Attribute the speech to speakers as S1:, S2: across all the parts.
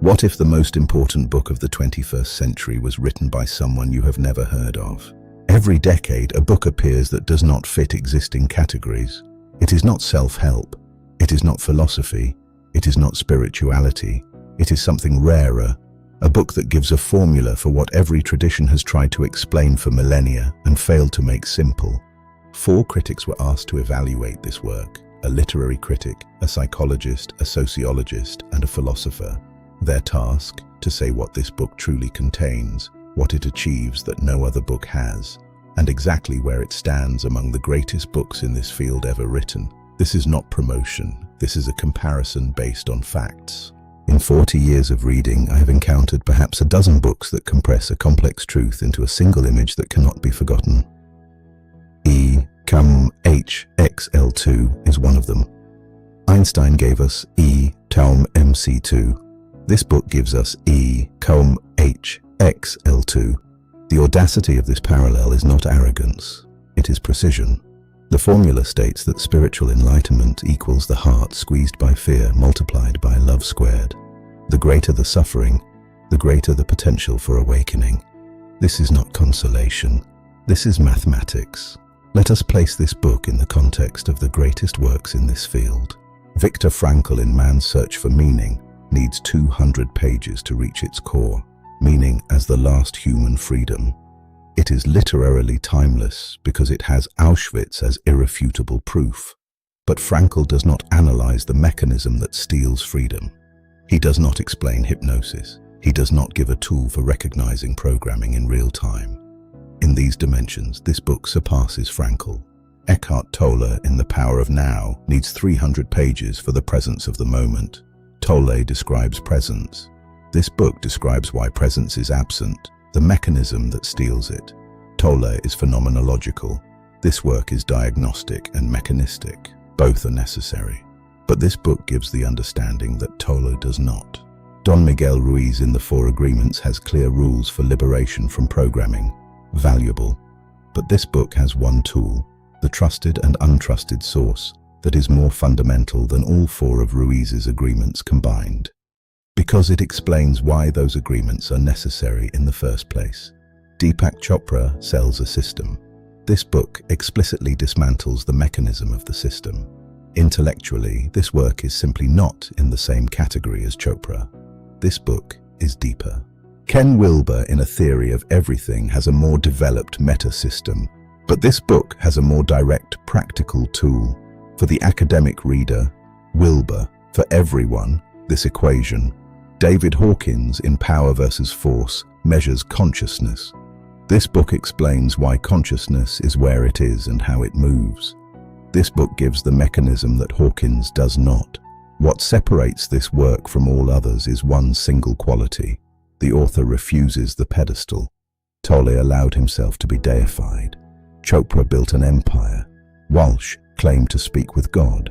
S1: What if the most important book of the 21st century was written by someone you have never heard of? Every decade, a book appears that does not fit existing categories. It is not self-help. It is not philosophy. It is not spirituality. It is something rarer, a book that gives a formula for what every tradition has tried to explain for millennia and failed to make simple. 4 critics were asked to evaluate this work: a literary critic, a psychologist, a sociologist, and a philosopher. Their task: to say what this book truly contains, what it achieves that no other book has, and exactly where it stands among the greatest books in this field ever written. This is not promotion. This is a comparison based on facts. In 40 years of reading, I have encountered perhaps a dozen books that compress a complex truth into a single image that cannot be forgotten. E-cum-H-X-L2 is one of them. Einstein gave us E-cum-MC2. This book gives us E-cum-H-X-L2. The audacity of this parallel is not arrogance, it is precision. The formula states that spiritual enlightenment equals the heart squeezed by fear multiplied by love². The greater the suffering, the greater the potential for awakening. This is not consolation. This is mathematics. Let us place this book in the context of the greatest works in this field. Viktor Frankl in Man's Search for Meaning needs 200 pages to reach its core, meaning as the last human freedom. It is literarily timeless because it has Auschwitz as irrefutable proof. But Frankl does not analyze the mechanism that steals freedom. He does not explain hypnosis. He does not give a tool for recognizing programming in real time. In these dimensions, this book surpasses Frankl. Eckhart Tolle in The Power of Now needs 300 pages for the presence of the moment. Tolle describes presence. This book describes why presence is absent, the mechanism that steals it. Tolle is phenomenological. This work is diagnostic and mechanistic. Both are necessary. But this book gives the understanding that Tolle does not. Don Miguel Ruiz in The 4 Agreements has clear rules for liberation from programming. Valuable. But this book has one tool, the trusted and untrusted source, that is more fundamental than all 4 of Ruiz's agreements combined. Because it explains why those agreements are necessary in the first place. Deepak Chopra sells a system. This book explicitly dismantles the mechanism of the system. Intellectually, this work is simply not in the same category as Chopra. This book is deeper. Ken Wilber in A Theory of Everything has a more developed meta-system, but this book has a more direct, practical tool. For the academic reader, Wilber. For everyone, this equation. David Hawkins in Power versus Force measures consciousness. This book explains why consciousness is where it is and how it moves. This book gives the mechanism that Hawkins does not. What separates this work from all others is one single quality. The author refuses the pedestal. Tolle allowed himself to be deified. Chopra built an empire. Walsh claimed to speak with God.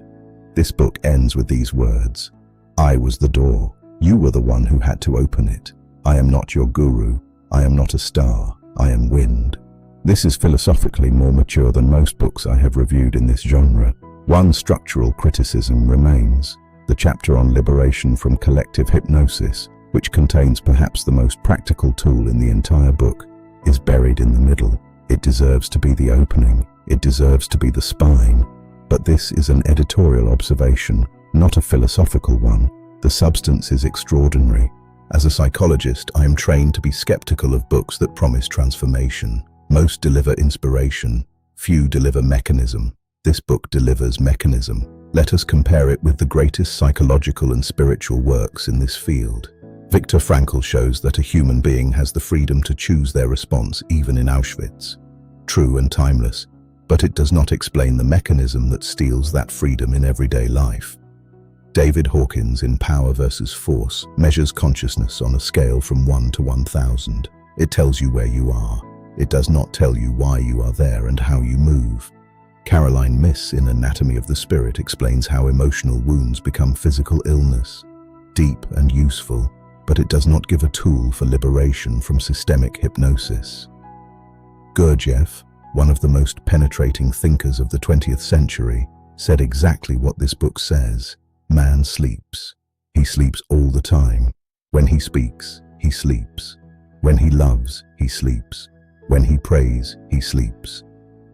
S1: This book ends with these words: I was the door. You were the one who had to open it. I am not your guru. I am not a star. I am wind. This is philosophically more mature than most books I have reviewed in this genre. One structural criticism remains. The chapter on liberation from collective hypnosis, which contains perhaps the most practical tool in the entire book, is buried in the middle. It deserves to be the opening. It deserves to be the spine. But this is an editorial observation, not a philosophical one. The substance is extraordinary. As a psychologist, I am trained to be skeptical of books that promise transformation. Most deliver inspiration. Few deliver mechanism. This book delivers mechanism. Let us compare it with the greatest psychological and spiritual works in this field. Viktor Frankl shows that a human being has the freedom to choose their response even in Auschwitz. True and timeless, but it does not explain the mechanism that steals that freedom in everyday life. David Hawkins in Power versus Force measures consciousness on a scale from 1 to 1,000. It tells you where you are. It does not tell you why you are there and how you move. Caroline Miss in Anatomy of the Spirit explains how emotional wounds become physical illness. Deep and useful, but it does not give a tool for liberation from systemic hypnosis. Gurdjieff, one of the most penetrating thinkers of the 20th century, said exactly what this book says. Man sleeps. He sleeps all the time. When he speaks, he sleeps. When he loves, he sleeps. When he prays, he sleeps.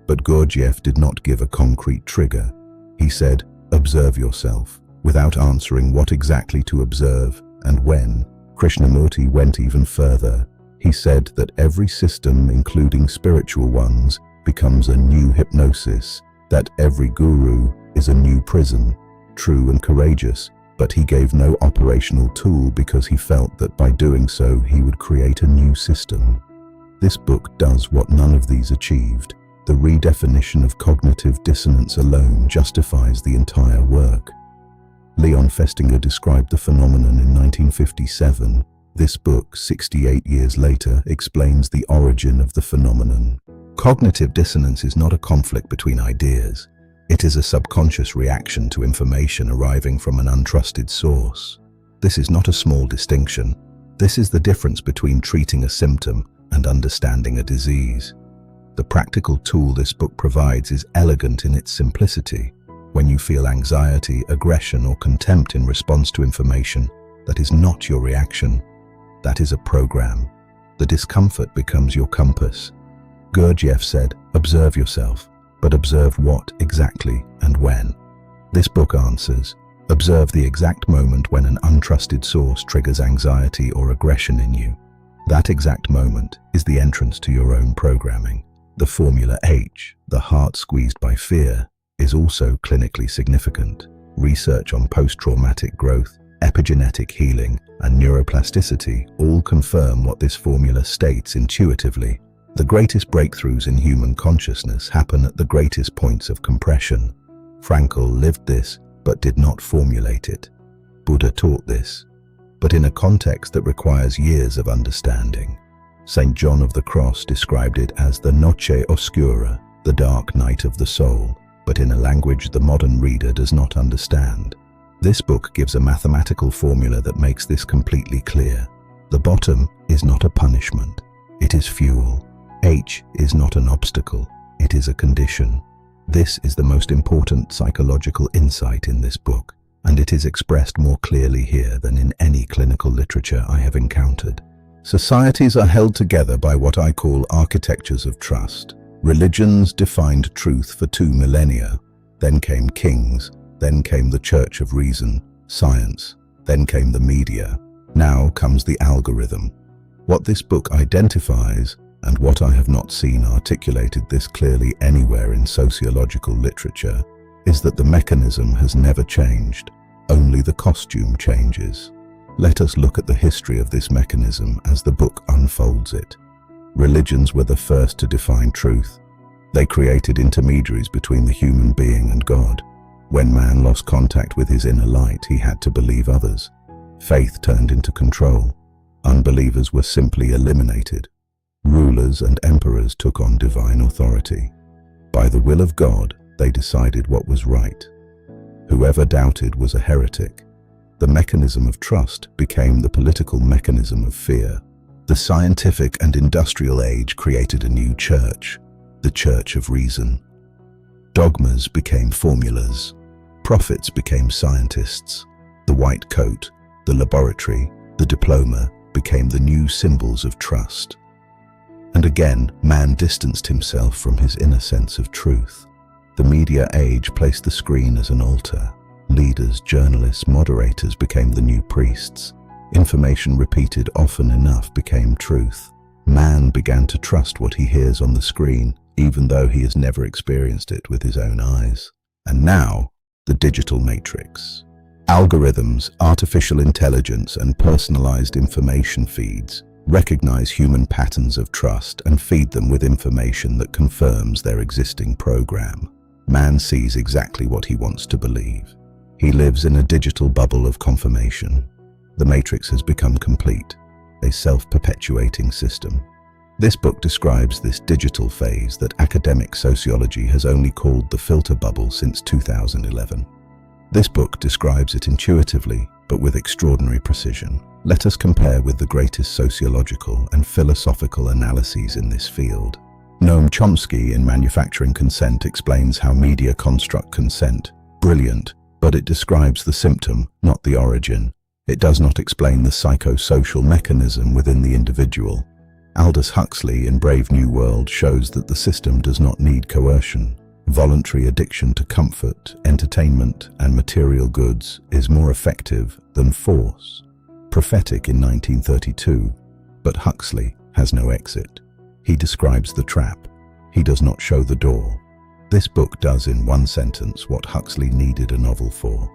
S1: But Gurdjieff did not give a concrete trigger. He said, observe yourself, without answering what exactly to observe and when. Krishnamurti went even further. He said that every system, including spiritual ones, becomes a new hypnosis, that every guru is a new prison, true and courageous, but he gave no operational tool because he felt that by doing so he would create a new system. This book does what none of these achieved. The redefinition of cognitive dissonance alone justifies the entire work. Leon Festinger described the phenomenon in 1957. This book, 68 years later, explains the origin of the phenomenon. Cognitive dissonance is not a conflict between ideas. It is a subconscious reaction to information arriving from an untrusted source. This is not a small distinction. This is the difference between treating a symptom and understanding a disease. The practical tool this book provides is elegant in its simplicity. When you feel anxiety, aggression, or contempt in response to information that is not your reaction, that is a program. The discomfort becomes your compass. Gurdjieff said, observe yourself, but observe what exactly and when. This book answers, observe the exact moment when an untrusted source triggers anxiety or aggression in you. That exact moment is the entrance to your own programming. The formula H, the heart squeezed by fear, is also clinically significant. Research on post-traumatic growth, epigenetic healing, and neuroplasticity all confirm what this formula states intuitively. The greatest breakthroughs in human consciousness happen at the greatest points of compression. Frankl lived this, but did not formulate it. Buddha taught this, but in a context that requires years of understanding. St. John of the Cross described it as the noche oscura, the dark night of the soul, but in a language the modern reader does not understand. This book gives a mathematical formula that makes this completely clear. The bottom is not a punishment, it is fuel. H is not an obstacle, it is a condition. This is the most important psychological insight in this book, and it is expressed more clearly here than in any clinical literature I have encountered. Societies are held together by what I call architectures of trust. Religions defined truth for 2 millennia. Then came kings, then came the Church of Reason, science, then came the media. Now comes the algorithm. What this book identifies, and what I have not seen articulated this clearly anywhere in sociological literature, is that the mechanism has never changed, only the costume changes. Let us look at the history of this mechanism as the book unfolds it. Religions were the first to define truth. They created intermediaries between the human being and God. When man lost contact with his inner light, he had to believe others. Faith turned into control. Unbelievers were simply eliminated. Rulers and emperors took on divine authority. By the will of God, they decided what was right. Whoever doubted was a heretic. The mechanism of trust became the political mechanism of fear. The scientific and industrial age created a new church, the Church of Reason. Dogmas became formulas. Prophets became scientists. The white coat, the laboratory, the diploma became the new symbols of trust. And again, man distanced himself from his inner sense of truth. The media age placed the screen as an altar. Leaders, journalists, moderators became the new priests. Information repeated often enough became truth. Man began to trust what he hears on the screen, even though he has never experienced it with his own eyes. And now, the digital matrix. Algorithms, artificial intelligence, and personalized information feeds recognize human patterns of trust and feed them with information that confirms their existing program. Man sees exactly what he wants to believe. He lives in a digital bubble of confirmation. The matrix has become complete, a self-perpetuating system. This book describes this digital phase that academic sociology has only called the filter bubble since 2011. This book describes it intuitively, but with extraordinary precision. Let us compare with the greatest sociological and philosophical analyses in this field. Noam Chomsky in Manufacturing Consent explains how media construct consent. Brilliant, but it describes the symptom, not the origin. It does not explain the psychosocial mechanism within the individual. Aldous Huxley in Brave New World shows that the system does not need coercion. Voluntary addiction to comfort, entertainment, and material goods is more effective than force. Prophetic in 1932, but Huxley has no exit. He describes the trap. He does not show the door. This book does in one sentence what Huxley needed a novel for.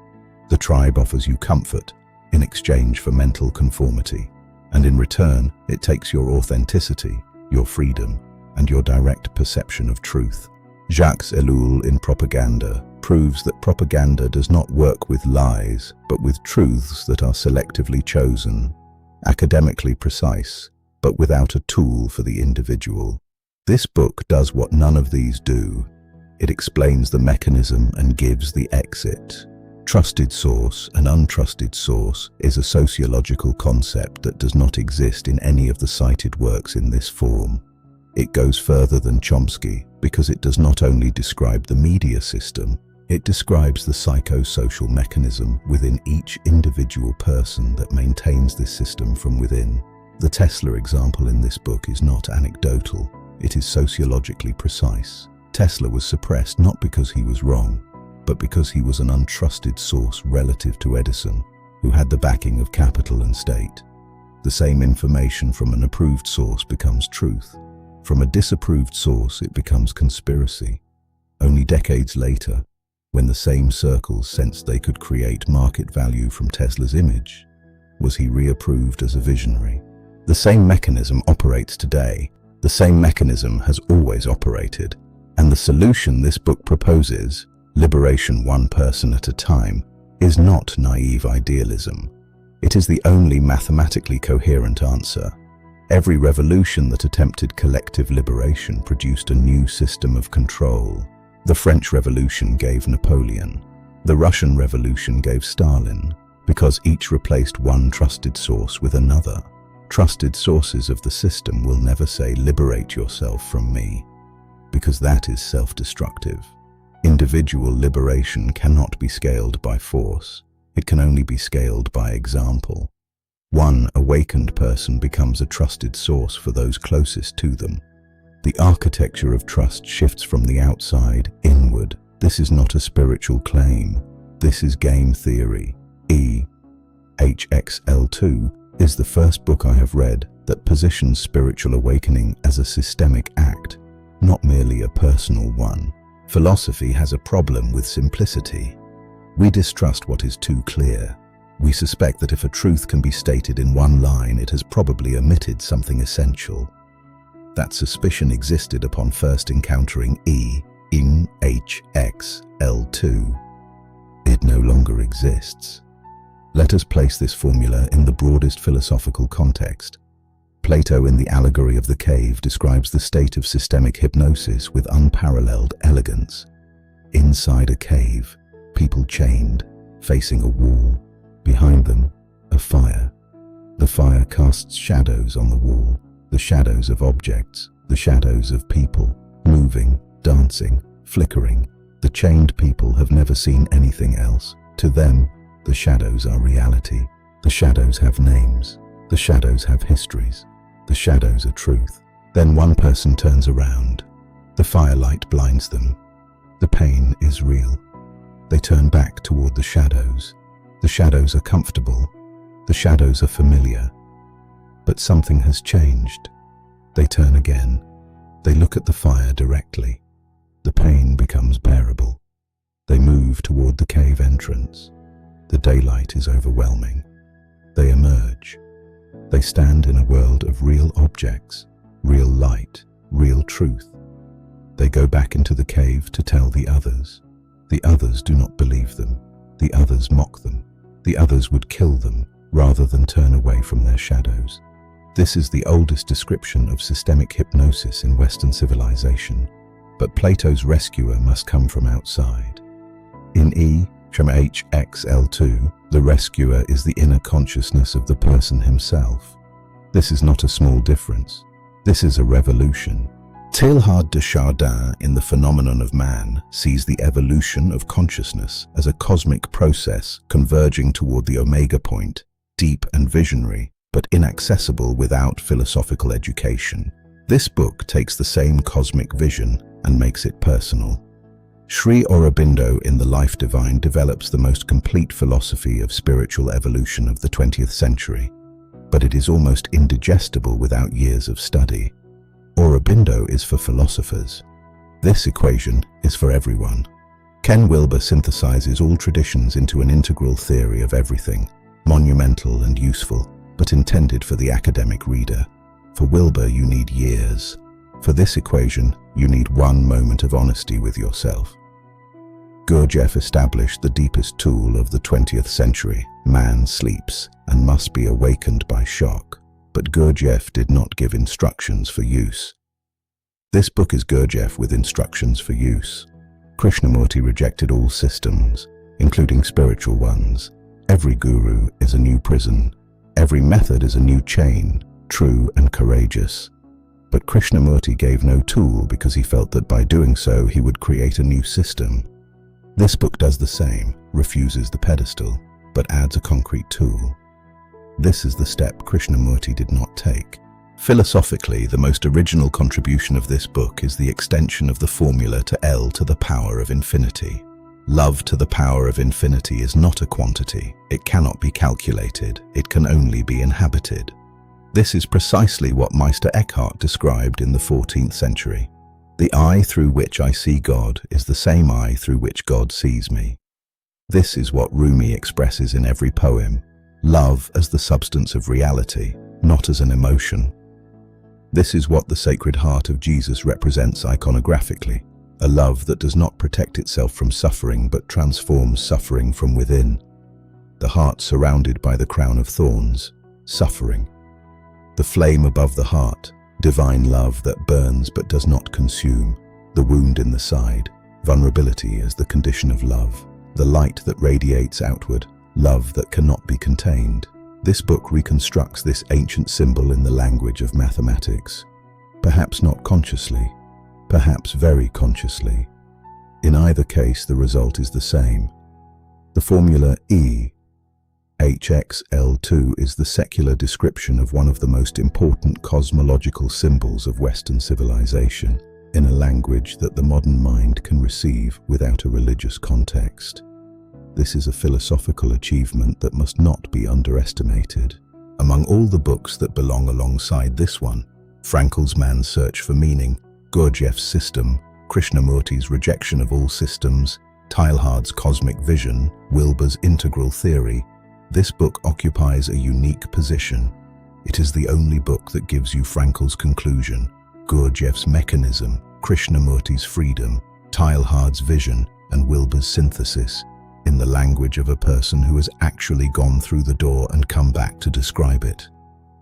S1: The tribe offers you comfort in exchange for mental conformity, and in return it takes your authenticity, your freedom, and your direct perception of truth. Jacques Ellul in Propaganda proves that propaganda does not work with lies, but with truths that are selectively chosen, academically precise, but without a tool for the individual. This book does what none of these do. It explains the mechanism and gives the exit. Trusted source and untrusted source is a sociological concept that does not exist in any of the cited works in this form. It goes further than Chomsky because it does not only describe the media system, it describes the psychosocial mechanism within each individual person that maintains this system from within. The Tesla example in this book is not anecdotal, it is sociologically precise. Tesla was suppressed not because he was wrong, but because he was an untrusted source relative to Edison, who had the backing of capital and state. The same information from an approved source becomes truth. From a disapproved source, it becomes conspiracy. Only decades later, when the same circles sensed they could create market value from Tesla's image, was he reapproved as a visionary. The same mechanism operates today. The same mechanism has always operated. And the solution this book proposes, liberation one person at a time, is not naive idealism. It is the only mathematically coherent answer. Every revolution that attempted collective liberation produced a new system of control. The French Revolution gave Napoleon. The Russian Revolution gave Stalin, because each replaced one trusted source with another. Trusted sources of the system will never say, "Liberate yourself from me," because that is self-destructive. Individual liberation cannot be scaled by force. It can only be scaled by example. One awakened person becomes a trusted source for those closest to them. The architecture of trust shifts from the outside inward. This is not a spiritual claim. This is game theory. HXL2 is the first book I have read that positions spiritual awakening as a systemic act, not merely a personal one. Philosophy has a problem with simplicity. We distrust what is too clear. We suspect that if a truth can be stated in one line, it has probably omitted something essential. That suspicion existed upon first encountering E in HXL2. It no longer exists. Let us place this formula in the broadest philosophical context. Plato in the allegory of the cave describes the state of systemic hypnosis with unparalleled elegance. Inside a cave, people chained, facing a wall. Behind them, a fire. The fire casts shadows on the wall, the shadows of objects, the shadows of people, moving, dancing, flickering. The chained people have never seen anything else. To them, the shadows are reality. The shadows have names. The shadows have histories. The shadows are truth. Then one person turns around. The firelight blinds them. The pain is real. They turn back toward the shadows. The shadows are comfortable. The shadows are familiar. But something has changed. They turn again. They look at the fire directly. The pain becomes bearable. They move toward the cave entrance. The daylight is overwhelming. They emerge. They stand in a world of real objects, real light, real truth. They go back into the cave to tell the others. The others do not believe them. The others mock them. The others would kill them rather than turn away from their shadows. This is the oldest description of systemic hypnosis in Western civilization. But Plato's rescuer must come from outside. In HXL2, the rescuer is the inner consciousness of the person himself. This is not a small difference. This is a revolution. Teilhard de Chardin in The Phenomenon of Man sees the evolution of consciousness as a cosmic process converging toward the omega point, deep and visionary, but inaccessible without philosophical education. This book takes the same cosmic vision and makes it personal. Sri Aurobindo in The Life Divine develops the most complete philosophy of spiritual evolution of the 20th century, but it is almost indigestible without years of study. Aurobindo is for philosophers. This equation is for everyone. Ken Wilber synthesizes all traditions into an integral theory of everything, monumental and useful, but intended for the academic reader. For Wilber, you need years. For this equation, you need one moment of honesty with yourself. Gurdjieff established the deepest tool of the 20th century. Man sleeps and must be awakened by shock. But Gurdjieff did not give instructions for use. This book is Gurdjieff with instructions for use. Krishnamurti rejected all systems, including spiritual ones. Every guru is a new prison. Every method is a new chain, true and courageous. But Krishnamurti gave no tool because he felt that by doing so he would create a new system. This book does the same, refuses the pedestal, but adds a concrete tool. This is the step Krishnamurti did not take. Philosophically, the most original contribution of this book is the extension of the formula to L to the power of infinity. Love to the power of infinity is not a quantity. It cannot be calculated. It can only be inhabited. This is precisely what Meister Eckhart described in the 14th century. The eye through which I see God is the same eye through which God sees me. This is what Rumi expresses in every poem. Love as the substance of reality, not as an emotion. This is what the Sacred Heart of Jesus represents iconographically, a love that does not protect itself from suffering but transforms suffering from within. The heart surrounded by the crown of thorns, suffering. The flame above the heart, divine love that burns but does not consume. The wound in the side, vulnerability as the condition of love. The light that radiates outward, love that cannot be contained. This book reconstructs this ancient symbol in the language of mathematics. Perhaps not consciously, perhaps very consciously. In either case, the result is the same. The formula E, HXL2 is the secular description of one of the most important cosmological symbols of Western civilization, in a language that the modern mind can receive without a religious context. This is a philosophical achievement that must not be underestimated. Among all the books that belong alongside this one, Frankl's Man's Search for Meaning, Gurdjieff's System, Krishnamurti's Rejection of All Systems, Teilhard's Cosmic Vision, Wilber's Integral Theory, this book occupies a unique position. It is the only book that gives you Frankl's conclusion, Gurdjieff's mechanism, Krishnamurti's freedom, Teilhard's vision, and Wilber's synthesis, in the language of a person who has actually gone through the door and come back to describe it.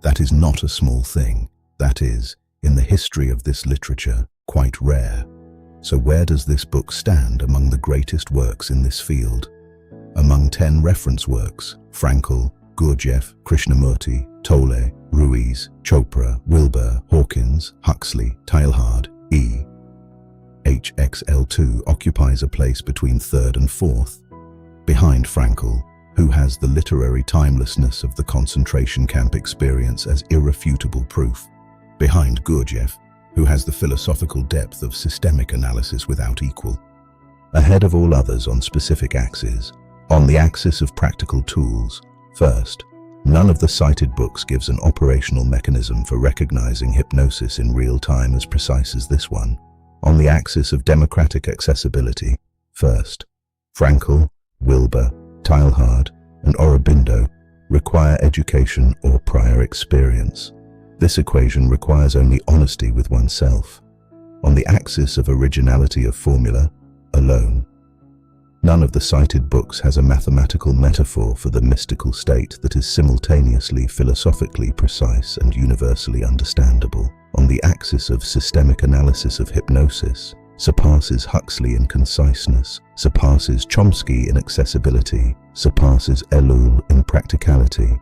S1: That is not a small thing. That is, in the history of this literature, quite rare. So where does this book stand among the greatest works in this field? Among 10 reference works, Frankl, Gurdjieff, Krishnamurti, Tolle, Ruiz, Chopra, Wilber, Hawkins, Huxley, Teilhard, E. HXL2 occupies a place between third and fourth, behind Frankl, who has the literary timelessness of the concentration camp experience as irrefutable proof, behind Gurdjieff, who has the philosophical depth of systemic analysis without equal, ahead of all others on specific axes. On the axis of practical tools, first, none of the cited books gives an operational mechanism for recognizing hypnosis in real time as precise as this one. On the axis of democratic accessibility, first, Frankl, Wilber, Teilhard, and Aurobindo require education or prior experience. This equation requires only honesty with oneself. On the axis of originality of formula, alone, none of the cited books has a mathematical metaphor for the mystical state that is simultaneously philosophically precise and universally understandable. On the axis of systemic analysis of hypnosis, surpasses Huxley in conciseness, surpasses Chomsky in accessibility, surpasses Ellul in practicality.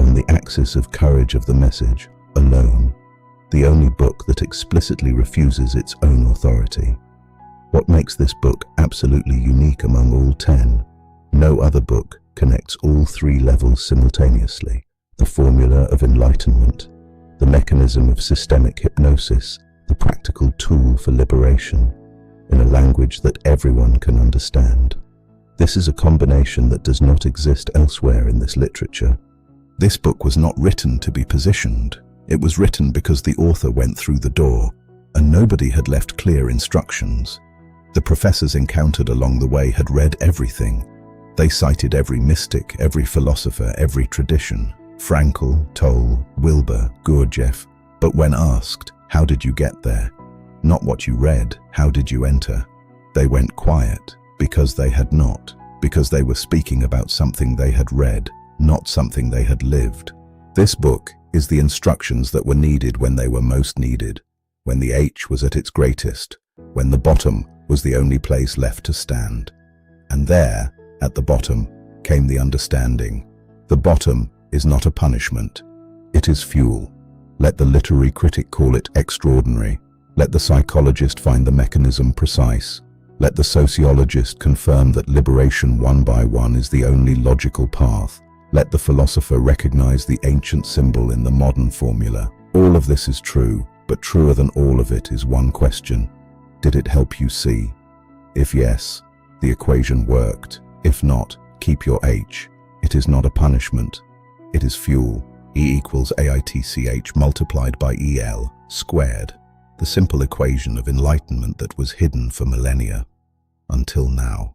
S1: On the axis of courage of the message, alone, the only book that explicitly refuses its own authority. What makes this book absolutely unique among all 10? No other book connects all three levels simultaneously: the formula of enlightenment, the mechanism of systemic hypnosis, the practical tool for liberation, in a language that everyone can understand. This is a combination that does not exist elsewhere in this literature. This book was not written to be positioned. It was written because the author went through the door, and nobody had left clear instructions. The professors encountered along the way had read everything. They cited every mystic, every philosopher, every tradition: Frankl, Tolle, Wilbur, Gurdjieff. But when asked, "How did you get there?" Not what you read, how did you enter? They went quiet, because they had not, because they were speaking about something they had read, not something they had lived. This book is the instructions that were needed when they were most needed, when the H was at its greatest, when the bottom was the only place left to stand. And there, at the bottom, came the understanding. The bottom is not a punishment. It is fuel. Let the literary critic call it extraordinary. Let the psychologist find the mechanism precise. Let the sociologist confirm that liberation one by one is the only logical path. Let the philosopher recognize the ancient symbol in the modern formula. All of this is true, but truer than all of it is one question. Did it help you see? If yes, the equation worked. If not, keep your H. It is not a punishment. It is fuel. E equals AITCH multiplied by EL squared. The simple equation of enlightenment that was hidden for millennia. Until now.